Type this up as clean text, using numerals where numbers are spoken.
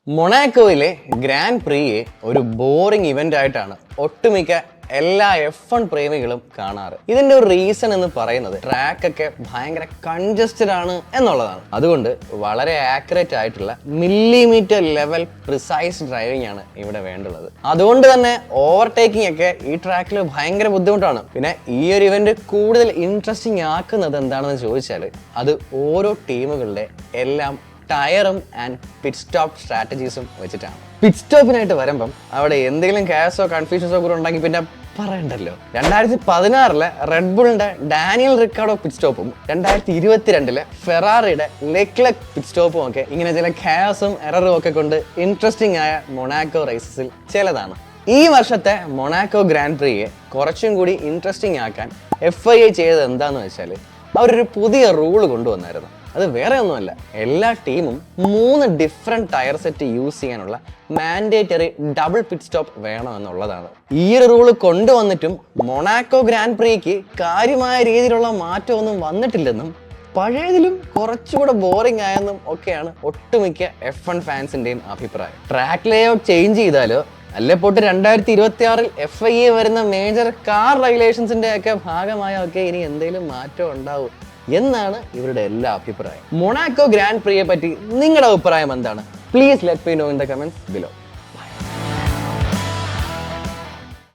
മൊണാക്കോയിലെ grand പ്രീയെ ഒരു boring event ആയിട്ടാണ് ഒട്ടുമിക്ക എല്ലാ F1 പ്രേമികളും കാണാറ്. ഇതിന്റെ ഒരു റീസൺ എന്ന് പറയുന്നത് ട്രാക്ക് ഒക്കെ ഭയങ്കര കൺജസ്റ്റഡ് ആണ് എന്നുള്ളതാണ്. അതുകൊണ്ട് വളരെ ആക്യുറേറ്റ് ആയിട്ടുള്ള മില്ലിമീറ്റർ ലെവൽ പ്രിസൈസ് ഡ്രൈവിംഗ് ആണ് ഇവിടെ വേണ്ടുള്ളത്. അതുകൊണ്ട് തന്നെ ഓവർടേക്കിംഗ് ഒക്കെ ഈ ട്രാക്കിൽ ഭയങ്കര ബുദ്ധിമുട്ടാണ്. പിന്നെ ഈ ഒരു ഇവന്റ് കൂടുതൽ ഇൻട്രസ്റ്റിംഗ് ആക്കുന്നത് എന്താണെന്ന് ചോദിച്ചാൽ അത് ഓരോ ടീമുകളുടെ എല്ലാം ടയറും ആൻഡ് പിറ്റ് സ്റ്റോപ്പ് സ്ട്രാറ്റജീസും വെച്ചിട്ടാണ്. പിറ്റ് സ്റ്റോപ്പിനായിട്ട് വരുമ്പം അവിടെ എന്തെങ്കിലും കാസോ കൺഫ്യൂഷൻസോ കൂടെ ഉണ്ടെങ്കിൽ പിന്നെ പറയണ്ടല്ലോ. 2016 റെഡ് ബുളിന്റെ ഡാനിയൽ റിക്കാർഡോ പിറ്റ് സ്റ്റോപ്പും 2022 ഫെറാറിയുടെ ലെക്ലെക് പിറ്റ് സ്റ്റോപ്പും ഒക്കെ ഇങ്ങനെ ചില കാസും എററും ഒക്കെ കൊണ്ട് ഇൻട്രസ്റ്റിംഗ് ആയ മൊണാക്കോ റേസസിൽ ചിലതാണ്. ഈ വർഷത്തെ മൊണാക്കോ ഗ്രാൻഡ് പ്രീയെ കുറച്ചും കൂടി ഇൻട്രസ്റ്റിംഗ് ആക്കാൻ FIA ചെയ്തത് എന്താന്ന് വെച്ചാൽ അവരൊരു പുതിയ റൂള് കൊണ്ടുവന്നായിരുന്നു. അത് വേറെ ഒന്നുമല്ല, എല്ലാ ടീമും 3 ഡിഫറെന്റ് ടയർ സെറ്റ് യൂസ് ചെയ്യാനുള്ള മാൻഡേറ്ററി ഡബിൾ പിറ്റ് സ്റ്റോപ്പ് വേണമെന്നുള്ളതാണ്. ഈ ഒരു റൂള് കൊണ്ടുവന്നിട്ടും മൊണാക്കോ ഗ്രാൻഡ് പ്രീക്ക് കാര്യമായ രീതിയിലുള്ള മാറ്റമൊന്നും വന്നിട്ടില്ലെന്നും പഴയതിലും കുറച്ചുകൂടെ ബോറിംഗ് ആയെന്നും ഒക്കെയാണ് ഒട്ടുമിക്ക F1 ഫാൻസിന്റെയും അഭിപ്രായം. ട്രാക്ക് ലേഔട്ട് ചേഞ്ച് ചെയ്താലോ അല്ലെ പോട്ട് 2026 FIA വരുന്ന മേജർ കാർ റെഗുലേഷൻസിന്റെ ഒക്കെ ഭാഗമായൊക്കെ ഇനി എന്തെങ്കിലും മാറ്റം ഉണ്ടാവും എന്നാണ് ഇവരുടെ എല്ലാ അഭിപ്രായം. മൊണാക്കോ ഗ്രാൻഡ് പ്രീയെ പറ്റി നിങ്ങളുടെ അഭിപ്രായം എന്താണ്? Please let me know in the comments below.